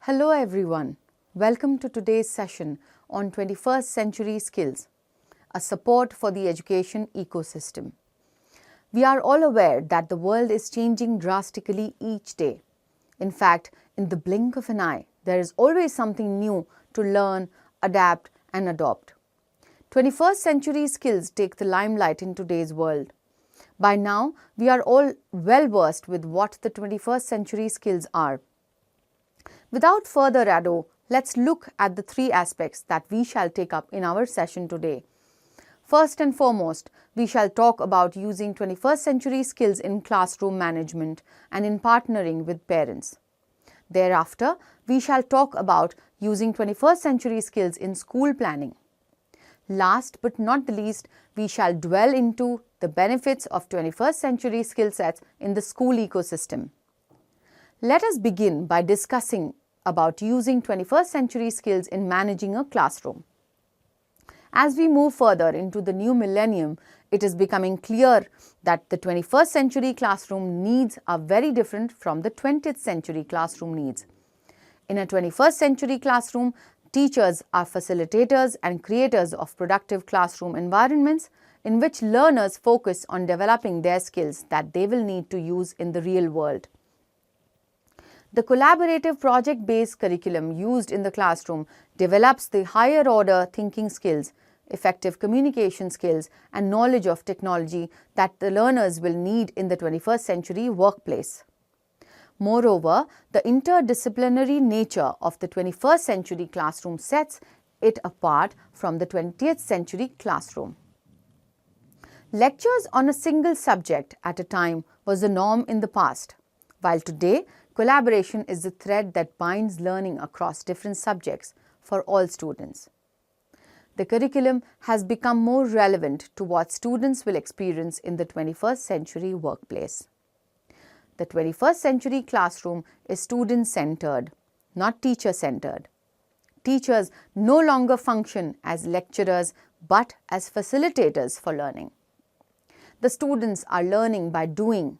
Hello everyone, welcome to today's session on 21st Century Skills, a support for the education ecosystem. We are all aware that the world is changing drastically each day. In fact, in the blink of an eye, there is always something new to learn, adapt and adopt. 21st century skills take the limelight in today's world. By now, we are all well versed with what the 21st century skills are. Without further ado, let's look at the three aspects that we shall take up in our session today. First and foremost, we shall talk about using 21st century skills in classroom management and in partnering with parents. Thereafter, we shall talk about using 21st century skills in school planning. Last but not the least, we shall dwell into the benefits of 21st century skill sets in the school ecosystem. Let us begin by discussing about using 21st century skills in managing a classroom. As we move further into the new millennium, it is becoming clear that the 21st century classroom needs are very different from the 20th century classroom needs. In a 21st century classroom, teachers are facilitators and creators of productive classroom environments in which learners focus on developing their skills that they will need to use in the real world. The collaborative project-based curriculum used in the classroom develops the higher-order thinking skills, effective communication skills, and knowledge of technology that the learners will need in the 21st century workplace. Moreover, the interdisciplinary nature of the 21st century classroom sets it apart from the 20th century classroom. Lectures on a single subject at a time was the norm in the past, while today, collaboration is the thread that binds learning across different subjects for all students. The curriculum has become more relevant to what students will experience in the 21st century workplace. The 21st century classroom is student-centered, not teacher-centered. Teachers no longer function as lecturers but as facilitators for learning. The students are learning by doing.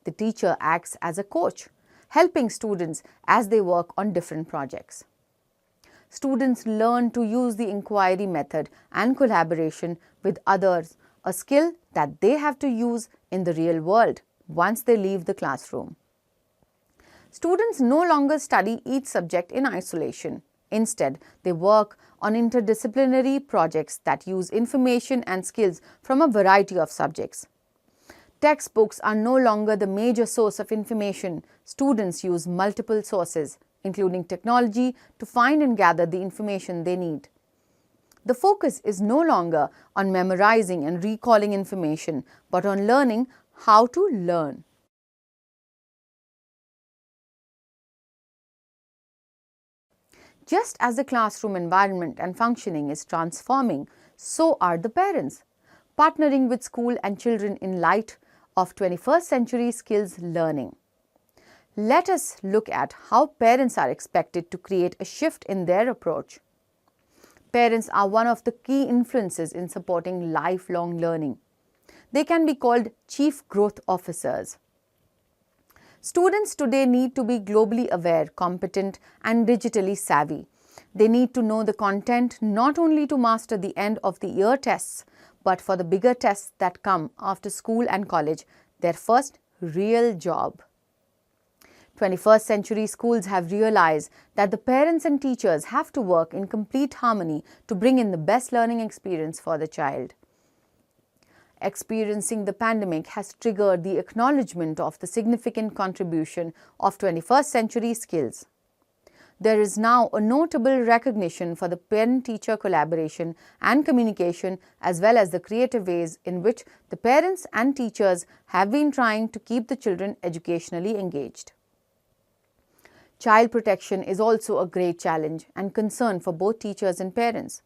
The teacher acts as a coach, helping students as they work on different projects. Students learn to use the inquiry method and collaboration with others, a skill that they have to use in the real world once they leave the classroom. Students no longer study each subject in isolation. Instead, they work on interdisciplinary projects that use information and skills from a variety of subjects. Textbooks are no longer the major source of information. Students use multiple sources, including technology, to find and gather the information they need. The focus is no longer on memorizing and recalling information, but on learning how to learn. Just as the classroom environment and functioning is transforming, so are the parents, partnering with school and children in light of 21st century skills learning. Let us look at how parents are expected to create a shift in their approach. Parents are one of the key influences in supporting lifelong learning. They can be called chief growth officers. Students today need to be globally aware, competent, and digitally savvy. They need to know the content not only to master the end of the year tests, but for the bigger tests that come after school and college, their first real job. 21st century schools have realized that the parents and teachers have to work in complete harmony to bring in the best learning experience for the child. Experiencing the pandemic has triggered the acknowledgement of the significant contribution of 21st century skills. There is now a notable recognition for the parent-teacher collaboration and communication, as well as the creative ways in which the parents and teachers have been trying to keep the children educationally engaged. Child protection is also a great challenge and concern for both teachers and parents.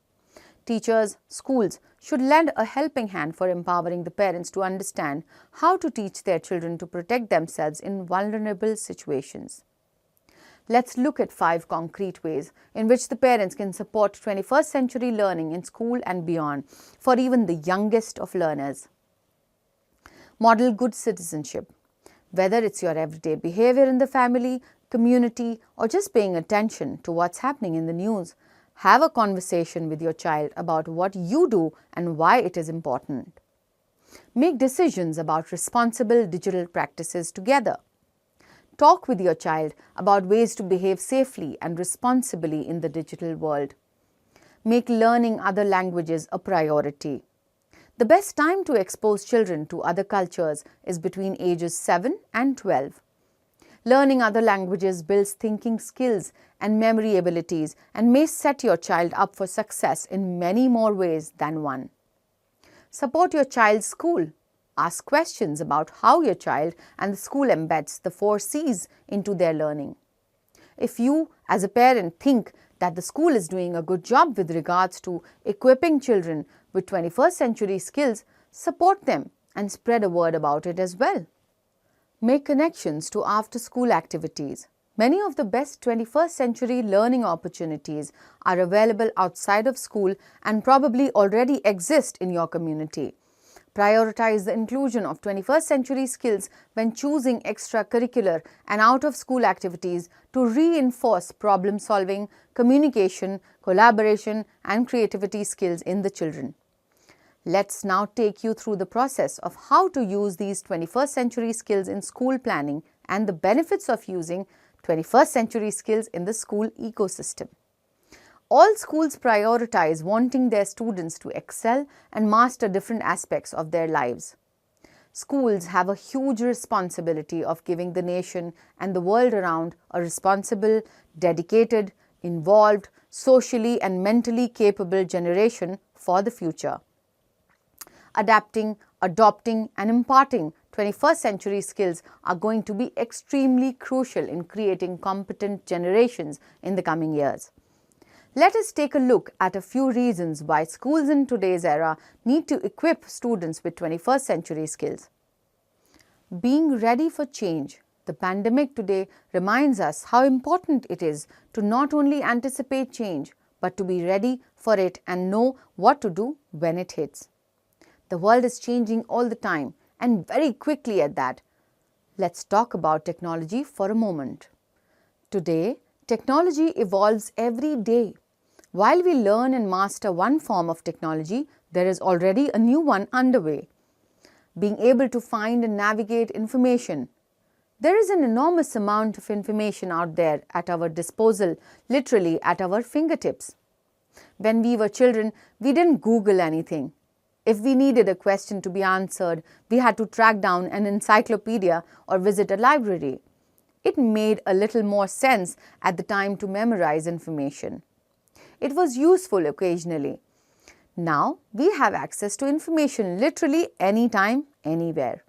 Teachers, schools should lend a helping hand for empowering the parents to understand how to teach their children to protect themselves in vulnerable situations. Let's look at 5 concrete ways in which the parents can support 21st century learning in school and beyond for even the youngest of learners. Model good citizenship. Whether it's your everyday behavior in the family, community, or just paying attention to what's happening in the news. Have a conversation with your child about what you do and why it is important. Make decisions about responsible digital practices together. Talk with your child about ways to behave safely and responsibly in the digital world. Make learning other languages a priority. The best time to expose children to other cultures is between ages 7 and 12. Learning other languages builds thinking skills and memory abilities and may set your child up for success in many more ways than one. Support your child's school. Ask questions about how your child and the school embeds the 4 C's into their learning. If you, as a parent, think that the school is doing a good job with regards to equipping children with 21st century skills, support them and spread a word about it as well. Make connections to after-school activities. Many of the best 21st century learning opportunities are available outside of school and probably already exist in your community. Prioritize the inclusion of 21st century skills when choosing extracurricular and out-of-school activities to reinforce problem-solving, communication, collaboration, and creativity skills in the children. Let's now take you through the process of how to use these 21st century skills in school planning and the benefits of using 21st century skills in the school ecosystem. All schools prioritize wanting their students to excel and master different aspects of their lives. Schools have a huge responsibility of giving the nation and the world around a responsible, dedicated, involved, socially and mentally capable generation for the future. Adapting, adopting and imparting 21st century skills are going to be extremely crucial in creating competent generations in the coming years. Let us take a look at a few reasons why schools in today's era need to equip students with 21st century skills. Being ready for change. The pandemic today reminds us how important it is to not only anticipate change, but to be ready for it and know what to do when it hits. The world is changing all the time and very quickly at that. Let's talk about technology for a moment. Today, technology evolves every day. While we learn and master one form of technology, there is already a new one underway. Being able to find and navigate information. There is an enormous amount of information out there at our disposal, literally at our fingertips. When we were children, we didn't Google anything. If we needed a question to be answered, we had to track down an encyclopedia or visit a library. It made a little more sense at the time to memorize information. It was useful occasionally. Now, we have access to information literally anytime, anywhere.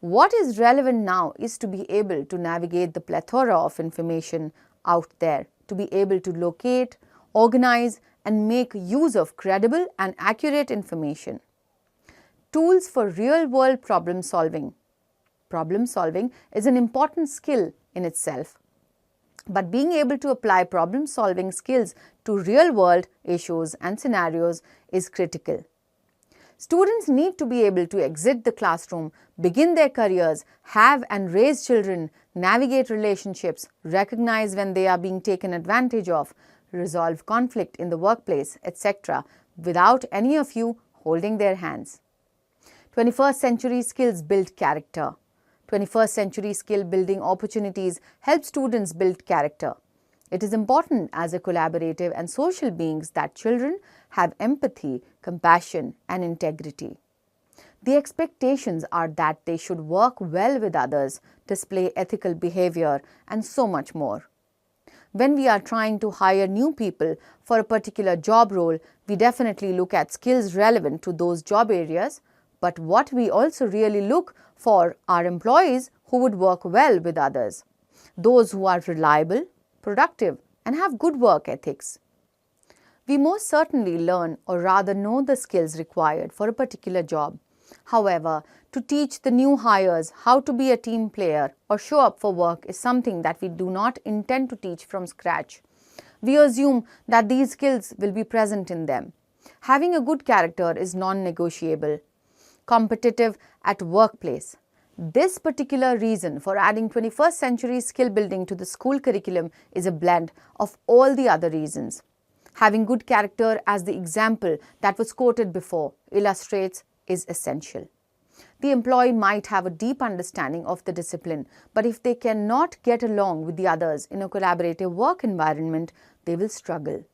What is relevant now is to be able to navigate the plethora of information out there, to be able to locate, organize, and make use of credible and accurate information. Tools for real-world problem solving. Problem solving is an important skill in itself, but being able to apply problem solving skills to real-world issues and scenarios is critical. Students need to be able to exit the classroom, begin their careers, have and raise children, navigate relationships, recognize when they are being taken advantage of, resolve conflict in the workplace, etc., without any of you holding their hands. 21st century skills build character. 21st century skill building opportunities help students build character. It is important as a collaborative and social beings that children have empathy, compassion, and integrity. The expectations are that they should work well with others, display ethical behavior, and so much more. When we are trying to hire new people for a particular job role, we definitely look at skills relevant to those job areas, but what we also really look for are employees who would work well with others, those who are reliable, productive, and have good work ethics. We most certainly learn or rather know the skills required for a particular job. However, to teach the new hires how to be a team player or show up for work is something that we do not intend to teach from scratch. We assume that these skills will be present in them. Having a good character is non-negotiable. Competitive at workplace. This particular reason for adding 21st century skill building to the school curriculum is a blend of all the other reasons. Having good character, as the example that was quoted before illustrates, is essential. The employee might have a deep understanding of the discipline, but if they cannot get along with the others in a collaborative work environment, they will struggle.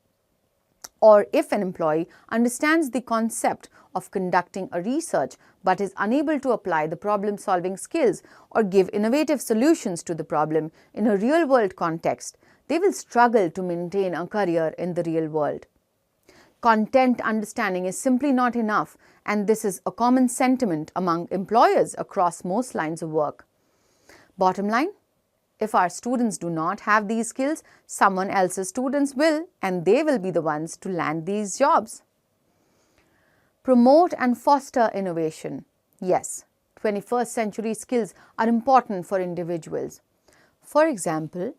Or if an employee understands the concept of conducting a research but is unable to apply the problem-solving skills or give innovative solutions to the problem in a real-world context, they will struggle to maintain a career in the real world. Content understanding is simply not enough, and this is a common sentiment among employers across most lines of work. Bottom line, if our students do not have these skills, someone else's students will, and they will be the ones to land these jobs. Promote and foster innovation. Yes, 21st century skills are important for individuals. For example,